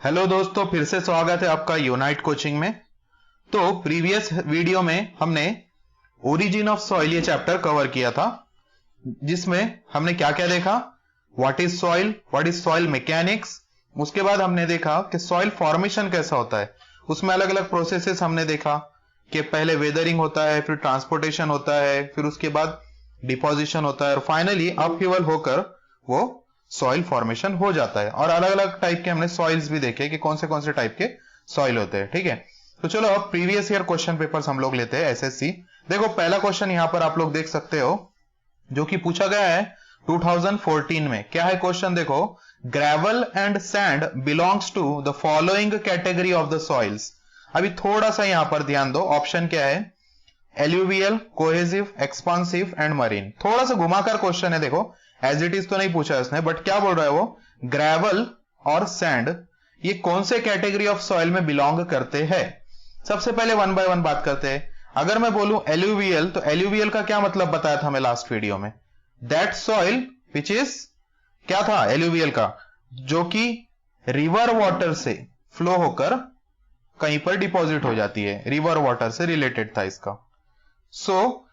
Hello दोस्तों, फिर से स्वागत है आपका यूनाइट कोचिंग में। तो प्रीवियस वीडियो में हमने ओरिजिन ऑफ सॉइल ये चैप्टर कवर किया था, जिसमें हमने क्या क्या देखा, व्हाट इज सॉइल मैकेनिक्स। उसके बाद हमने देखा कि सॉइल फॉर्मेशन कैसा होता है, उसमें अलग अलग प्रोसेसेस हमने देखा कि पहले वेदरिंग होता है, फिर ट्रांसपोर्टेशन होता है, फिर उसके बाद डिपोजिशन होता है और फाइनली अपहीवल होकर वो सॉइल फॉर्मेशन हो जाता है। और अलग अलग टाइप के हमने सॉइल्स भी देखे कि कौन से टाइप के सॉइल होते हैं। ठीक है, तो चलो अब प्रीवियस ईयर क्वेश्चन पेपर्स हम लोग लेते हैं एसएससी। देखो पहला क्वेश्चन यहां पर आप लोग देख सकते हो जो कि पूछा गया है 2014 में। क्या है क्वेश्चन, देखो, gravel and sand belongs to the following category of the soils. अभी थोड़ा सा यहां पर ध्यान दो, ऑप्शन क्या है, alluvial, cohesive, expansive and marine. थोड़ा सा घुमाकर क्वेश्चन है, देखो एज इट इज तो नहीं पूछा है उसने, बट क्या बोल रहा है वो, ग्रेवल और सैंड ये कौन से कैटेगरी ऑफ सॉइल में बिलोंग करते हैं। सबसे पहले वन बाय वन बात करते हैं। अगर मैं बोलूं एल्यूवियल, तो एल्यूवियल का क्या मतलब बताया था मैं लास्ट वीडियो में, दैट सॉइल विच इज, क्या था एल्यूवियल का, जो कि रिवर वाटर से फ्लो होकर कहीं पर डिपॉजिट हो जाती है, रिवर वाटर से रिलेटेड था इसका।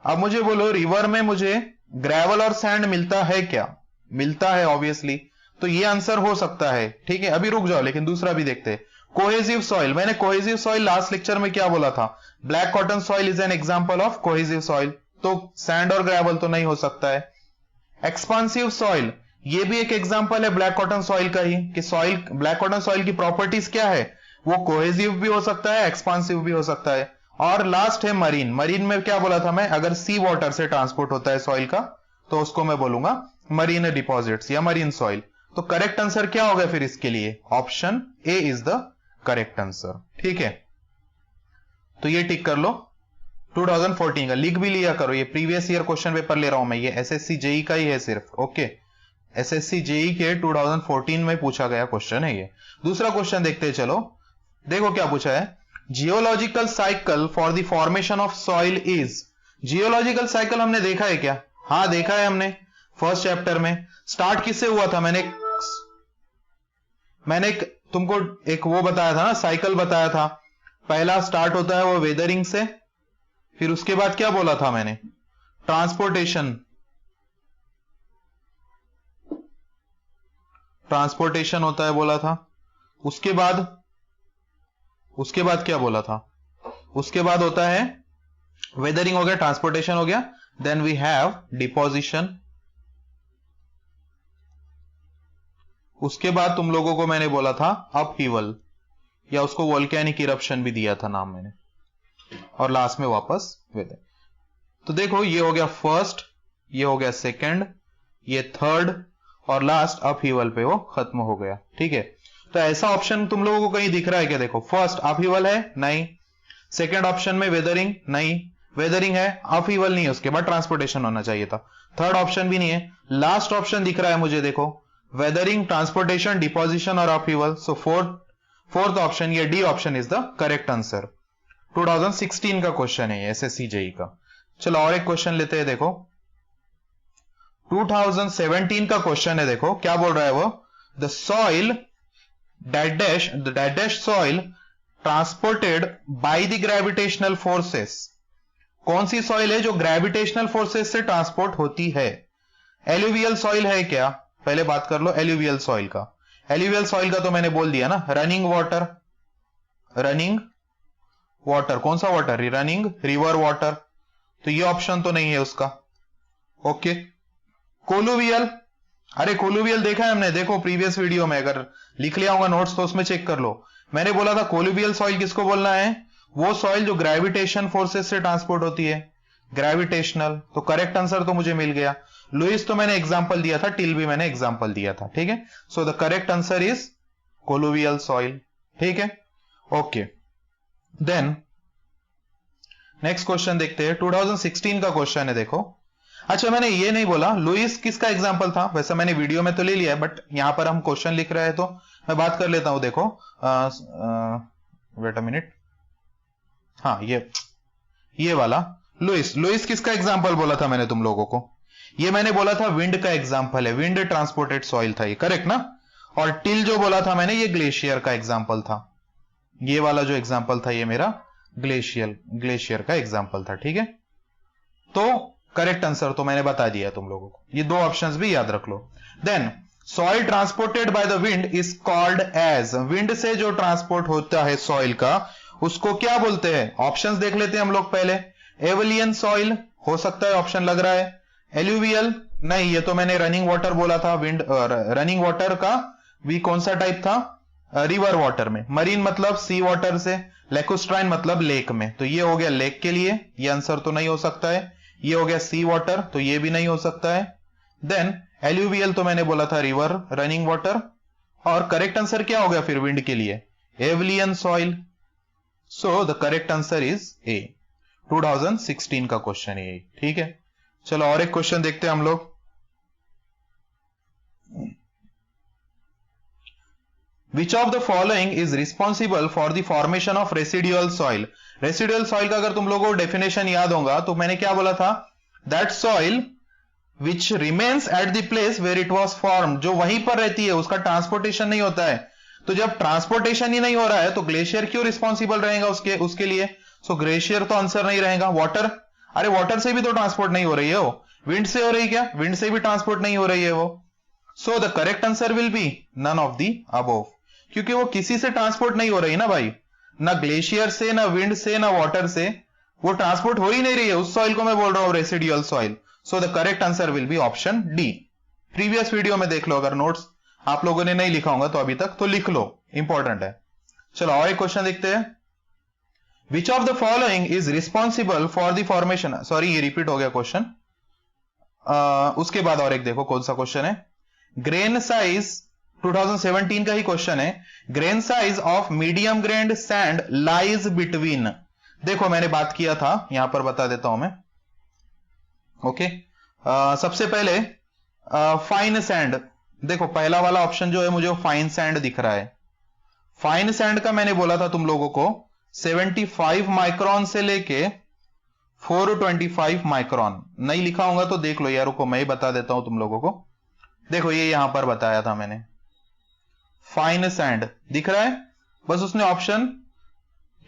अब मुझे बोलो रिवर में मुझे ग्रेवल और सैंड मिलता है क्या, मिलता है ऑब्वियसली, तो ये आंसर हो सकता है। ठीक है, अभी रुक जाओ, लेकिन दूसरा भी देखते हैं। कोहेसिव सॉइल, मैंने कोहेसिव सॉइल लास्ट लेक्चर में क्या बोला था, black cotton soil is an example of cohesive soil, तो सैंड और ग्रेवल तो नहीं हो सकता है। एक्सपांसिव सॉइल, ये भी एक एग्जांपल है ब्लैक कॉटन सॉइल का ही, कि सॉइल, ब्लैक कॉटन सॉइल की प्रॉपर्टीज क्या है, वो कोहेसिव भी हो सकता है, एक्सपांसिव भी हो सकता है। और लास्ट है मरीन। मरीन में क्या बोला था मैं, अगर सी वाटर से ट्रांसपोर्ट होता है सॉइल का, तो उसको मैं बोलूंगा मरीन डिपॉजिट्स या मरीन सॉइल। तो करेक्ट आंसर क्या होगा फिर इसके लिए, option A is the correct answer. ठीक है, तो ये टिक कर लो। 2014 का लिख भी लिया करो, ये प्रीवियस ईयर क्वेश्चन पेपर ले रहा हूं मैं, ये एसएससी जेई का ही है सिर्फ। ओके, एसएससी जेई के 2014 में पूछा गया क्वेश्चन है ये। दूसरा क्वेश्चन देखते हैं, चलो देखो क्या पूछा है, geological cycle for the formation of soil is. Geological cycle हमने देखा है क्या, हाँ देखा है हमने फर्स्ट चैप्टर में। स्टार्ट किससे हुआ था, मैंने तुमको एक वो बताया था ना, साइकिल बताया था। पहला स्टार्ट होता है वो वेदरिंग से, फिर उसके बाद क्या बोला था मैंने, ट्रांसपोर्टेशन होता है बोला था। उसके बाद क्या बोला था, उसके बाद होता है वेदरिंग हो गया, ट्रांसपोर्टेशन हो गया, देन वी हैव डिपोजिशन। उसके बाद तुम लोगों को मैंने बोला था अपहीवल, या उसको वोल्केनिक इरप्शन भी दिया था नाम मैंने, और लास्ट में वापस वेदर। तो देखो ये हो गया फर्स्ट, ये हो गया सेकंड, ये थर्ड, और लास्ट अपहीवल पे वो खत्म हो गया। ठीक है, तो ऐसा ऑप्शन तुम लोगों को कहीं दिख रहा है क्या, देखो फर्स्ट अपहीवल है, नहीं। सेकंड ऑप्शन में वेदरिंग, नहीं, वेदरिंग है, अपहीवल नहीं है, उसके बाद ट्रांसपोर्टेशन होना चाहिए था। थर्ड ऑप्शन भी नहीं है। लास्ट ऑप्शन दिख रहा है मुझे, देखो वेदरिंग, ट्रांसपोर्टेशन, डिपोजिशन और अपहीवल। सो फोर्थ ऑप्शन, ये D option is the correct answer. 2016 का क्वेश्चन है एसएससी जेई का। चलो और एक क्वेश्चन लेते हैं, देखो 2017 का क्वेश्चन है। देखो क्या बोल रहा है वो, the soil dash soil transported by the gravitational forces. कौन सी सॉइल है जो ग्रेविटेशनल फोर्सेस से ट्रांसपोर्ट होती है। एल्यूवियल सॉइल है क्या, पहले बात कर लो एल्यूवियल सॉइल का। एल्यूवियल सॉइल का तो मैंने बोल दिया ना, रनिंग वाटर, कौन सा वाटर, रनिंग रिवर वाटर, तो ये ऑप्शन तो नहीं है उसका। ओके, कोलुवियल, अरे कोलुवियल देखा है हमने, देखो प्रीवियस वीडियो में, अगर लिख लिया होगा नोट्स तो उसमें चेक कर लो। मैंने बोला था कोलुवियल सॉइल किसको बोलना है, वो सॉइल जो ग्रेविटेशन फोर्सेस से ट्रांसपोर्ट होती है, ग्रेविटेशनल। तो करेक्ट आंसर तो मुझे मिल गया। लुइस तो मैंने एग्जांपल दिया था, टिल भी मैंने एग्जांपल दिया था। ठीक है, so the correct answer is colluvial soil. ठीक है, ओके, देन नेक्स्ट क्वेश्चन देखते हैं। 2016 का क्वेश्चन है, देखो। अच्छा, मैंने ये नहीं बोला लुइस किसका एग्जांपल था, वैसे मैंने वीडियो में तो ले लिया है, बट यहां पर हम क्वेश्चन लिख रहे हैं तो मैं बात कर लेता हूं। देखो वेट अ मिनट, हाँ ये वाला लुइस किसका एग्जांपल बोला था मैंने तुम लोगों को, ये मैंने बोला था विंड का एग्जांपल है, विंड ट्रांसपोर्टेड सॉइल था ये, करेक्ट ना। और टिल जो बोला था मैंने, ये ग्लेशियर का एग्जाम्पल था। ये वाला जो एग्जाम्पल था ये मेरा ग्लेशियर का एग्जाम्पल था। ठीक है, तो करेक्ट आंसर तो मैंने बता दिया तुम लोगों को। ये दो ऑप्शंस भी याद रख लो। Then soil transported by the wind is called as, wind से जो ट्रांसपोर्ट होता है सॉइल का, उसको क्या बोलते हैं? ऑप्शंस देख लेते हैं हम लोग पहले। एवलियन सॉइल हो सकता है, ऑप्शन लग रहा है। एल्यूवियल नहीं, ये तो मैंने रनिंग वाटर बोला था। विंड रनिंग वाटर का भी कौन सा टाइप था? रिवर वाटर में। मरीन मतलब सी वाटर से, लेकुस्ट्राइन मतलब लेक में। तो ये हो गया लेक के लिए, ये आंसर तो नहीं हो सकता है। ये हो गया सी वाटर, तो ये भी नहीं हो सकता है। देन एल्यूवियल तो मैंने बोला था रिवर रनिंग वाटर। और करेक्ट आंसर क्या हो गया फिर विंड के लिए? Aeolian soil. So the correct answer is A. 2016 का क्वेश्चन है ये। ठीक है, चलो और एक क्वेश्चन देखते हैं हम लोग। Which of the following is responsible for the formation of residual soil? Residual soil का अगर तुम लोगों को डेफिनेशन याद होगा तो मैंने क्या बोला था? That soil which remains at the place where it was formed, जो वहीं पर रहती है, उसका ट्रांसपोर्टेशन नहीं होता है। तो जब ट्रांसपोर्टेशन ही नहीं हो रहा है तो ग्लेशियर क्यों रिस्पॉन्सिबल रहेगा उसके लिए? सो ग्लेशियर तो आंसर नहीं रहेगा। वाटर, अरे वाटर से भी तो ट्रांसपोर्ट नहीं हो रही है वो। विंड से हो रही क्या? विंड से भी ट्रांसपोर्ट नहीं हो रही है वो। So the correct answer will be none of the above, क्योंकि वो किसी से ट्रांसपोर्ट नहीं हो रही ना भाई, ना ग्लेशियर से, ना विंड से, ना वाटर से, वो ट्रांसपोर्ट हो ही नहीं रही है। उस सॉइल को मैं बोल रहा हूं residual soil. So the correct answer will B option D. Previous video में देख लो, अगर नोट्स आप लोगों ने नहीं लिखा होगा तो अभी तक, तो लिख लो, इंपॉर्टेंट है। चलो और एक क्वेश्चन देखते हैं। Which of the following is responsible for the formation, sorry ये रिपीट हो गया क्वेश्चन। उसके बाद और एक देखो कौन सा क्वेश्चन है। ग्रेन साइज 2017 का ही क्वेश्चन है। Grain size of medium grand sand lies between, देखो मैंने बात किया था, यहां पर बता देता हूं मैं। ओके, सबसे पहले फाइन सैंड, देखो पहला वाला ऑप्शन जो है मुझे फाइन सैंड दिख रहा है। फाइन सैंड का मैंने बोला था तुम लोगों को 75 माइक्रोन से लेके 425 माइक्रोन। नहीं लिखा होगा तो देख लो यार, रुको मैं ही बता देता हूं तुम लोगों को। देखो ये यहां पर बताया था मैंने, फाइन सैंड दिख रहा है, बस उसने ऑप्शन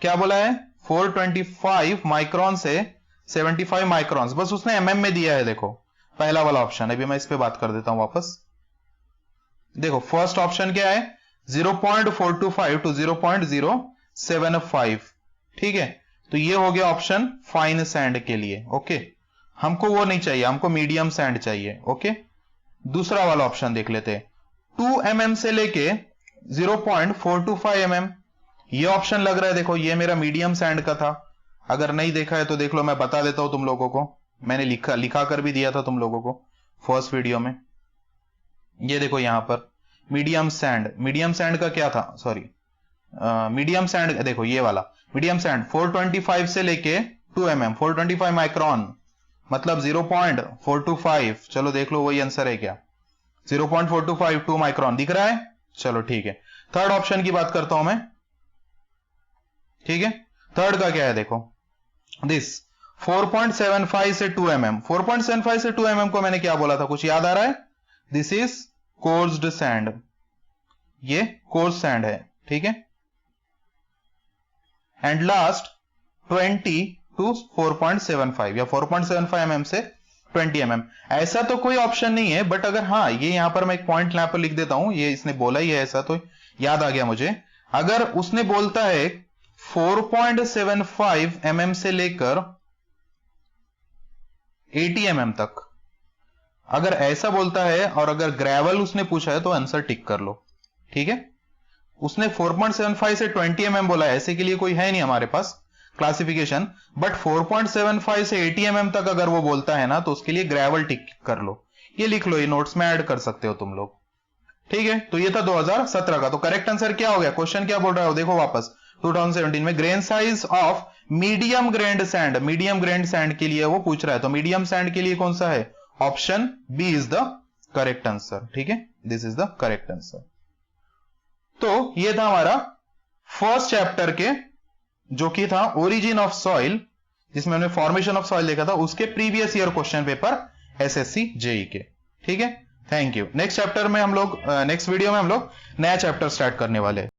क्या बोला है? 425 माइक्रोन से 75 माइक्रोन, बस उसने एमएम में दिया है। देखो पहला वाला ऑप्शन, अभी मैं इस पे बात कर देता हूं वापस। देखो फर्स्ट ऑप्शन क्या है? 0.425 टू 0.075। ठीक है, तो ये हो गया ऑप्शन फाइन सैंड के लिए। ओके, हमको वो नहीं चाहिए, हमको मीडियम सैंड चाहिए। ओके, दूसरा वाला ऑप्शन देख लेते हैं। 2 mm से लेके 0.425 mm, ये ऑप्शन लग रहा है। देखो ये मेरा मीडियम सैंड का था, अगर नहीं देखा है तो देख लो, मैं बता देता हूं तुम लोगों को। मैंने लिखा कर भी दिया था तुम लोगों को फर्स्ट वीडियो में। ये देखो यहां पर मीडियम सैंड का क्या था? सॉरी, मीडियम सैंड, देखो ये वाला मीडियम सैंड 425 से लेके 2 mm, 425 माइक्रोन मतलब 0.425। चलो देख लो वही आंसर है क्या? 0.425 2 माइक्रोन दिख रहा है। चलो ठीक है, थर्ड ऑप्शन की बात करता हूं मैं। ठीक है, थर्ड का क्या है? देखो दिस 4.75 से 2 mm, 4.75 से 2 mm को मैंने क्या बोला था, कुछ याद आ रहा है? दिस इज कोर्स्ड सैंड, ये कोर्स सैंड है। ठीक है, एंड लास्ट 20 टू 4.75 या 4.75 mm से 20 mm। ऐसा तो कोई ऑप्शन नहीं है, बट अगर हाँ, ये यहां पर मैं एक पॉइंट यहां पर लिख देता हूं, ये इसने बोला ही है ऐसा, तो याद आ गया मुझे। अगर उसने बोलता है 4.75 mm से लेकर 80 mm तक, अगर ऐसा बोलता है और अगर ग्रेवल उसने पूछा है तो आंसर टिक कर लो। ठीक है, उसने 4.75 से 20 mm बोला है, ऐसे के लिए कोई है नहीं हमारे पास क्लासिफिकेशन, बट 4.75 से 80 mm तक अगर वो बोलता है ना तो उसके लिए ग्रेवल टिक कर लो। ये लिख लो, ये नोट्स में ऐड कर सकते हो तुम लोग। ठीक है, तो ये था 2017 का। तो करेक्ट आंसर क्या हो गया? क्वेश्चन क्या बोल रहा है देखो वापस, 2017 में grain size of medium grand sand, medium grand sand के लिए वो पूछ रहा है। तो मीडियम सैंड के लिए कौन सा है? Option B is the correct answer. ठीक है, this is the correct answer. तो ये था हमारा फर्स्ट चैप्टर के, जो कि था ओरिजिन ऑफ सॉइल, जिसमें हमने फॉर्मेशन ऑफ सॉइल देखा था, उसके previous year question paper SSC JE के। ठीक है, थैंक यू। नेक्स्ट वीडियो में हम लोग नया चैप्टर स्टार्ट करने वाले हैं।